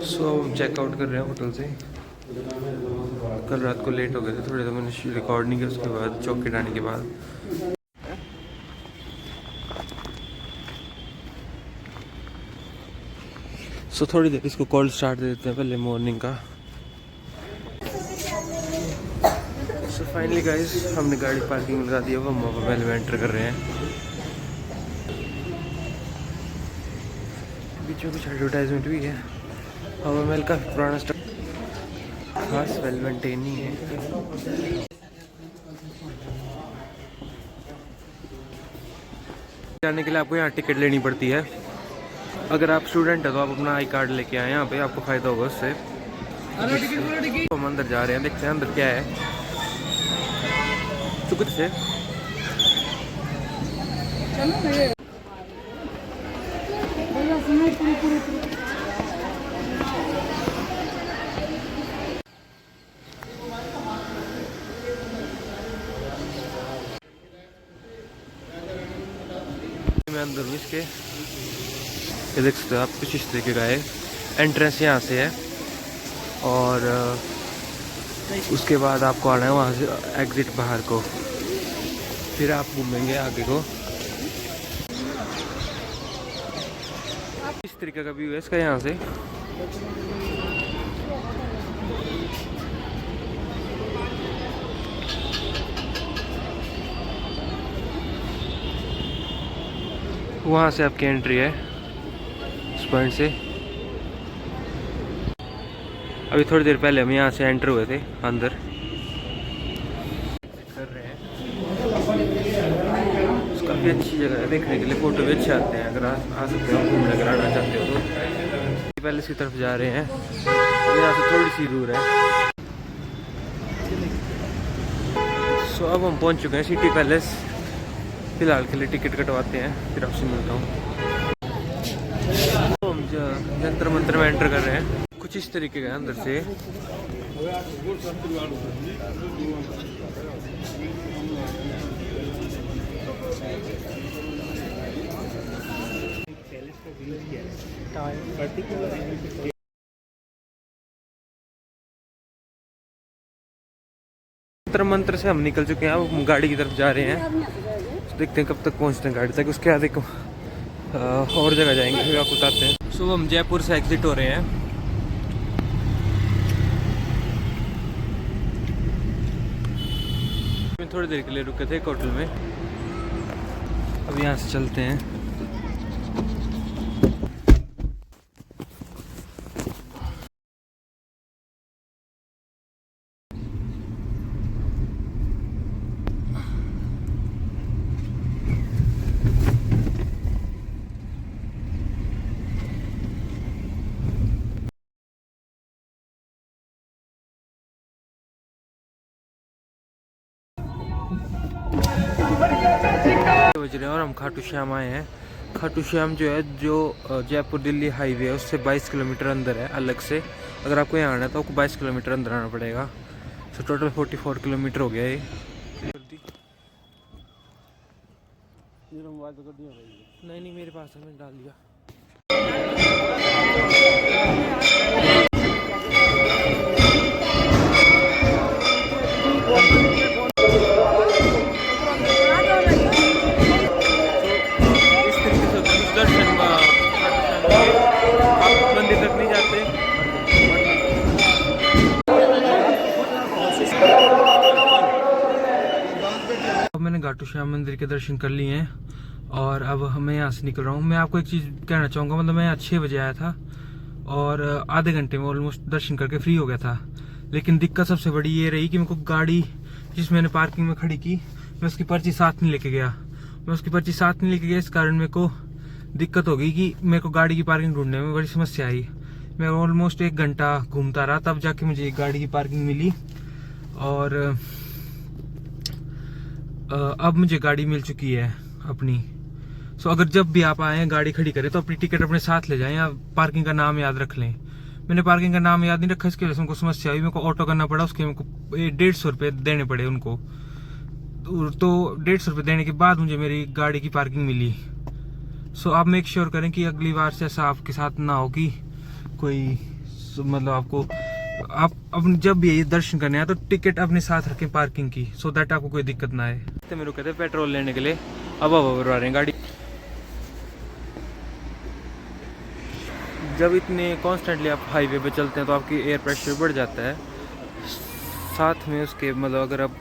सो checkout कर रहे हैं होटल से। कल रात को लेट हो गए थे थोड़े, तो मैंने रिकॉर्ड नहीं किया। उसके बाद चौकी आने के बाद थोड़ी देर इसको कॉल स्टार्ट दे देते हैं पहले मॉर्निंग का। फाइनली गाइस हमने गाड़ी पार्किंग में लगा दी है। अब हम पहले में एंटर कर रहे हैं। बीच में कुछ एडवर्टाइजमेंट भी है। हवा महल का पुराना स्टॉक खास वेल मेंटेन नहीं है। जाने के लिए आपको यहाँ टिकट लेनी पड़ती है। अगर आप स्टूडेंट है तो आप अपना आई कार्ड लेके आए, यहाँ पे आपको फ़ायदा होगा उससे। हम अंदर जा रहे हैं, देखते हैं अंदर क्या है। तो कुछ से मैं अंदर हूँ इसके। ये देख सकते हो आप, कुछ इस तरीके का है। एंट्रेंस यहाँ से है और उसके बाद आपको आना है वहाँ से एग्जिट बाहर को, फिर आप घूमेंगे आगे को। इस तरीके का व्यू है इसका यहाँ से। वहाँ से आपकी एंट्री है इस पॉइंट से। अभी थोड़ी देर पहले हम यहाँ से एंटर हुए थे अंदर कर रहे हैं। काफ़ी अच्छी जगह है देखने के लिए, फ़ोटो भी अच्छे आते हैं। अगर आ सकते हो घूमने, अगर आना चाहते हो तो। पैलेस की तरफ जा रहे हैं, यहाँ से थोड़ी सी दूर है। सो अब हम पहुँच चुके हैं सिटी पैलेस। फिलहाल के लिए टिकट कटवाते हैं, फिर आपसे मिलता हूँ। तो हम जंतर मंतर में एंटर कर रहे हैं। कुछ इस तरीके का अंदर से। जंतर मंतर से हम निकल चुके हैं, अब गाड़ी की तरफ जा रहे हैं। तो देखते हैं कब तक पहुंचते हैं गाड़ी तक। उसके बाद एक और जगह जाएंगे, फिर आपको बताते हैं। सो हम जयपुर से एग्जिट हो रहे हैं। थोड़ी देर के लिए रुके थे एक होटल में, अब यहाँ से चलते हैं। बज रहे हैं और हम खाटू श्याम आए हैं। खाटू श्याम जो है, जो जयपुर दिल्ली हाईवे है उससे 22 किलोमीटर अंदर है अलग से। अगर आपको यहाँ आना है तो आपको 22 किलोमीटर अंदर आना पड़ेगा। तो टोटल 44 किलोमीटर हो गया ये। नहीं मेरे पास है, मैंने डाल दिया। मंदिर तक नहीं जाते। अब मैंने घाटू श्याम मंदिर के दर्शन कर लिए हैं और अब मैं यहाँ से निकल रहा हूँ। मैं आपको एक चीज़ कहना चाहूँगा, मतलब मैं यहाँ 6 बजे आया था और आधे घंटे में ऑलमोस्ट दर्शन करके फ्री हो गया था। लेकिन दिक्कत सबसे बड़ी ये रही कि मेरे को गाड़ी जिस मैंने पार्किंग में खड़ी की, मैं उसकी पर्ची साथ नहीं लेके गया। इस कारण मेरे को दिक्कत हो गई कि मेरे को गाड़ी की पार्किंग ढूंढने में बड़ी समस्या आई। मैं ऑलमोस्ट 1 घंटा घूमता रहा, तब जाके मुझे एक गाड़ी की पार्किंग मिली। और अब मुझे गाड़ी मिल चुकी है अपनी। सो अगर जब भी आप आए गाड़ी खड़ी करें तो अपनी टिकट अपने साथ ले जाएं या पार्किंग का नाम याद रख लें। मैंने पार्किंग का नाम याद नहीं रखा, इसकी वजह से उनको समस्या हुई। मेरे को ऑटो करना पड़ा, उसके मेरे को 150 रुपये देने पड़े उनको। तो 150 रुपये देने के बाद मुझे मेरी गाड़ी की पार्किंग मिली। सो आप मेक श्योर करें कि अगली बार से ऐसा आपके साथ ना हो कि कोई मतलब आपको आप अपने जब भी ये दर्शन करने आए तो टिकट अपने साथ रखें पार्किंग की, सो दैट आपको कोई दिक्कत ना आए। तो मेरे को कहते पेट्रोल लेने के लिए अब भरवा रहे हैं गाड़ी। जब इतने कॉन्स्टेंटली आप हाईवे पे चलते हैं तो आपकी एयर प्रेशर बढ़ जाता है। साथ में उसके मतलब अगर आप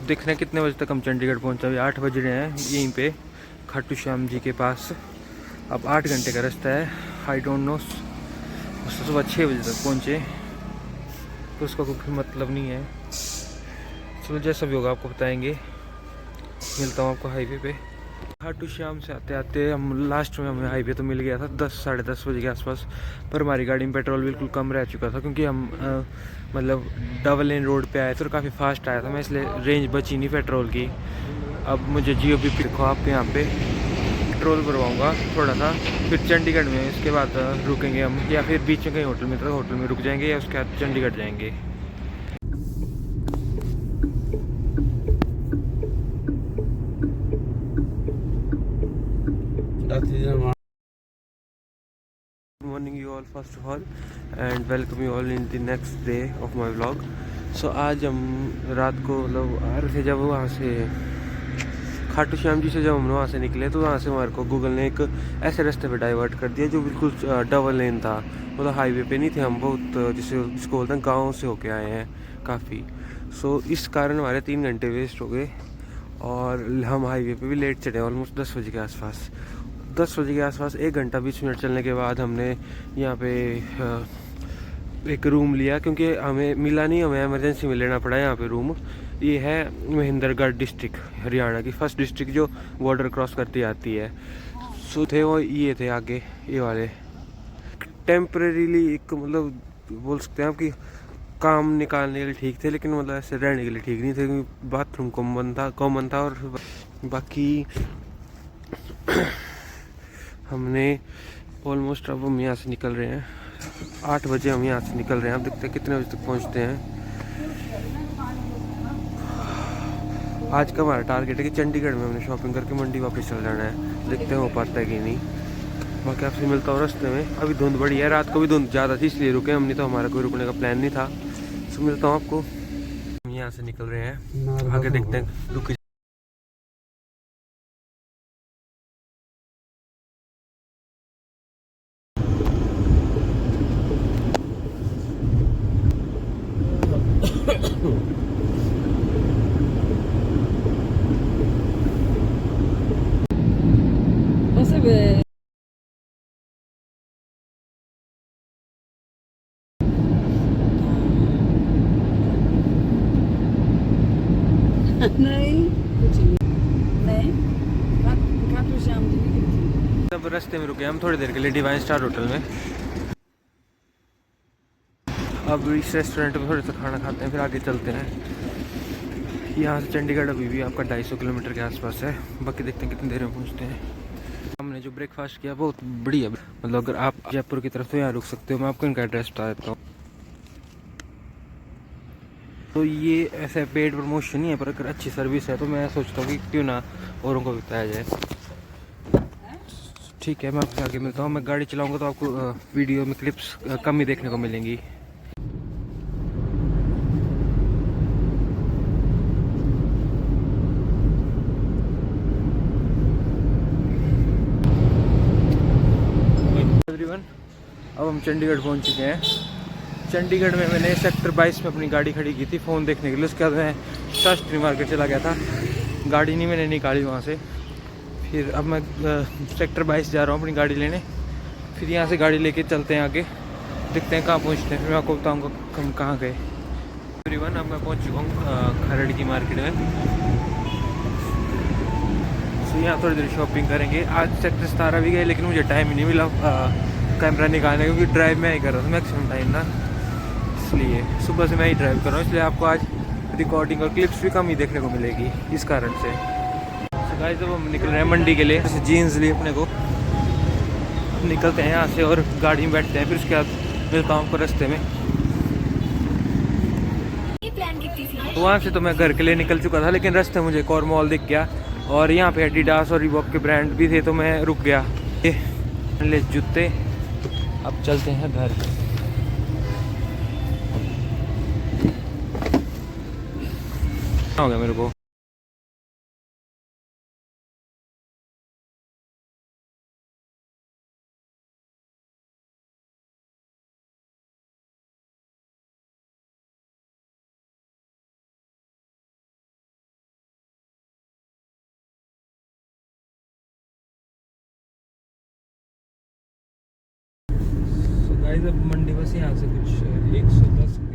देख रहे हैं कितने बजे तक हम चंडीगढ़ पहुँचे, अभी 8 बज रहे हैं यहीं पे खाटू श्याम जी के पास। अब 8 घंटे का रास्ता है। आई डोंट नो, सुबह 6 बजे तक पहुँचे तो उसका कोई मतलब नहीं है। चलो जैसा भी होगा आपको बताएंगे। मिलता हूँ आपको हाईवे पे। खाटू श्याम से आते आते हम लास्ट में हमें हाईवे तो मिल गया था 10 साढ़े 10 बजे के आसपास, पर हमारी गाड़ी में पेट्रोल बिल्कुल कम रह चुका था क्योंकि हम मतलब डबल लेन रोड पे आए थे और काफ़ी फास्ट आया था मैं, इसलिए रेंज बची नहीं पेट्रोल की। अब मुझे जियो भी रखो आप यहाँ पे पेट्रोल भरवाऊँगा थोड़ा सा, फिर चंडीगढ़ में इसके बाद रुकेंगे हम, या फिर बीच में कहीं होटल में तो होटल में रुक जाएंगे, या उसके बाद चंडीगढ़ जाएंगे। Good morning you all first of all and welcome you all in the next day of my vlog. So आज हम रात को मतलब आ रहे थे, जब वहाँ से खाटू श्याम जी से जब हम वहाँ से निकले तो वहाँ से हमारे को गूगल ने एक ऐसे रास्ते पे डाइवर्ट कर दिया जो बिल्कुल डबल लेन था, मतलब हाईवे पे नहीं थे हम, बहुत जिसको बोलते हैं गाँव से होके आए हैं काफ़ी। सो इस कारण हमारे 3 घंटे वेस्ट हो गए और हम हाईवे पे भी लेट चढ़े, ऑलमोस्ट 10 बजे के आसपास। 10 बजे के आसपास 1 घंटा 20 मिनट चलने के बाद हमने यहाँ पे एक रूम लिया, क्योंकि हमें मिला नहीं, हमें इमरजेंसी में लेना पड़ा यहाँ पे रूम। ये है महेंद्रगढ़ डिस्ट्रिक्ट, हरियाणा की फर्स्ट डिस्ट्रिक्ट जो बॉर्डर क्रॉस करती आती है। सो थे वो ये थे आगे ये वाले टेम्परेरीली, एक मतलब बोल सकते हैं आप कि काम निकालने के लिए ठीक थे, लेकिन मतलब ऐसे रहने के लिए ठीक नहीं थे क्योंकि बाथरूम कॉमन था और बाकी हमने ऑलमोस्ट अब हम यहाँ से निकल रहे हैं 8 बजे हम यहाँ से निकल रहे हैं। अब देखते हैं कितने बजे तक पहुँचते हैं। आज का हमारा टारगेट है कि चंडीगढ़ में हमने शॉपिंग करके मंडी वापस चल जाना है, देखते हैं हो पाता है कि नहीं। बाकी आपसे मिलता हूँ रास्ते में। अभी धुंध बड़ी है, रात को भी धुंध ज़्यादा थी इसलिए रुके हम, नहीं तो हमारा कोई रुकने का प्लान नहीं था। तो मिलता हूँ आपको। हम यहाँ से निकल रहे हैं, आगे देखते हैं रुक। अब रास्ते में रुके हम थोड़ी देर के लिए डिवाइन स्टार होटल में। अब इस रेस्टोरेंट में थोड़ा सा खाना खाते हैं, फिर आगे चलते हैं। यहाँ से चंडीगढ़ अभी भी आपका 250 किलोमीटर के आसपास है। बाकी देखते हैं कितनी देर में पहुँचते हैं। हमने जो ब्रेकफास्ट किया बहुत बढ़िया, मतलब अगर आप जयपुर की तरफ तो यहाँ रुक सकते हो। मैं आपको इनका एड्रेस बता देता हूँ। तो ये ऐसा पेड प्रमोशन नहीं है, पर अगर अच्छी सर्विस है तो मैं सोचता हूँ कि क्यों ना औरों को बताया जाए। ठीक है, मैं आपसे आगे मिलता हूँ। मैं गाड़ी चलाऊँगा तो आपको वीडियो में क्लिप्स कम ही देखने को मिलेंगी। एवरीवन, अब हम चंडीगढ़ पहुँच चुके हैं। चंडीगढ़ में मैंने सेक्टर 22 में अपनी गाड़ी खड़ी की थी फ़ोन देखने के लिए। उसके बाद मैं शास्त्री मार्केट चला गया था, गाड़ी नहीं मैंने निकाली वहाँ से। फिर अब मैं सेक्टर 22 जा रहा हूँ अपनी गाड़ी लेने। फिर यहाँ से गाड़ी लेके चलते हैं आगे, देखते हैं कहाँ पहुँचते हैं, फिर मैं आपको बताऊँगा हम कहाँ गए। एवरीवन, अब मैं पहुँच चुका हूँ खरड़ की मार्केट में। तो यहाँ थोड़ी देर शॉपिंग करेंगे। आज सेक्टर 17 भी गए लेकिन मुझे टाइम ही नहीं मिला कैमरा निकालने, क्योंकि ड्राइव मैं ही कर रहा था मैक्सिमम टाइम ना, इसलिए सुबह से मैं ही ड्राइव कर रहा हूँ। इसलिए आपको आज रिकॉर्डिंग और क्लिप्स भी कम ही देखने को मिलेगी इस कारण से। तो गाइस, जब हम निकल रहे हैं मंडी के लिए, जैसे जीन्स लिए अपने को, निकलते हैं यहाँ से और गाड़ी में बैठते हैं। फिर उसके बाद मिलता हूँ आपको रास्ते में। तो वहाँ से तो मैं घर के लिए निकल चुका था, लेकिन रास्ते मुझे एक और मॉल दिख गया और यहाँ पे एडिडास और रिबॉक के ब्रांड भी थे, तो मैं रुक गया। ले जूते, अब चलते हैं घर। हो गया मेरे को। गाइस अब मंडी बस यहाँ से कुछ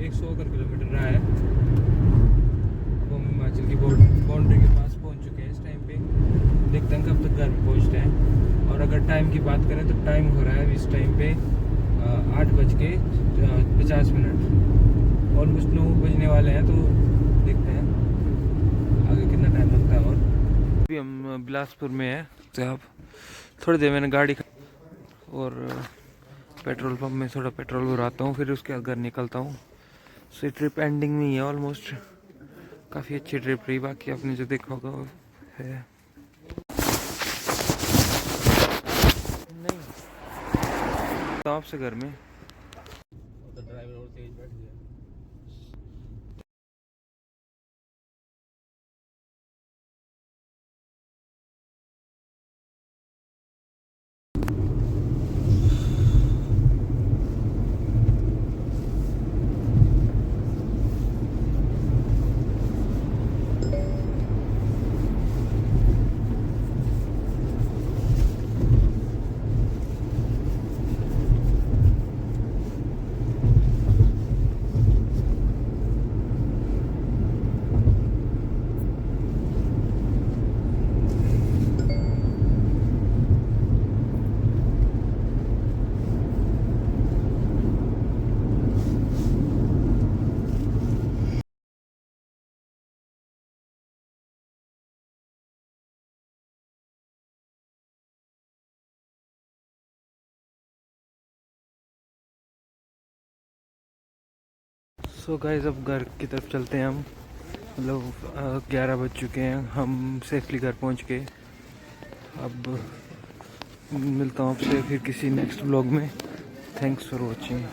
100 अगर किलोमीटर रहा है। अब हम हिमाचल की बाउंड्री के पास पहुँच चुके हैं इस टाइम पे। देखते हैं कब तक घर में पहुँचते हैं। और अगर टाइम की बात करें तो टाइम हो रहा है इस टाइम पे 8:50। ऑलमोस्ट 9 बजने वाले हैं, तो देखते हैं आगे कितना टाइम लगता है। और अभी हम बिलासपुर में हैं। तो अब थोड़ी देर मैंने गाड़ी और पेट्रोल पंप में थोड़ा पेट्रोल भराता हूँ, फिर उसके बाद घर निकलता हूँ। सो ट्रिप एंडिंग में ही है ऑलमोस्ट। काफ़ी अच्छी ट्रिप रही, बाकी आपने जो देखा होगा वो है। नहीं तो आपसे घर में तो ड्राइवर और तेज बैठ गया। सो गाइस अब घर की तरफ चलते हैं हम। मतलब 11 बज चुके हैं, हम सेफली घर पहुंच गए। अब मिलता हूँ आपसे फिर किसी नेक्स्ट व्लॉग में। Thanks for watching.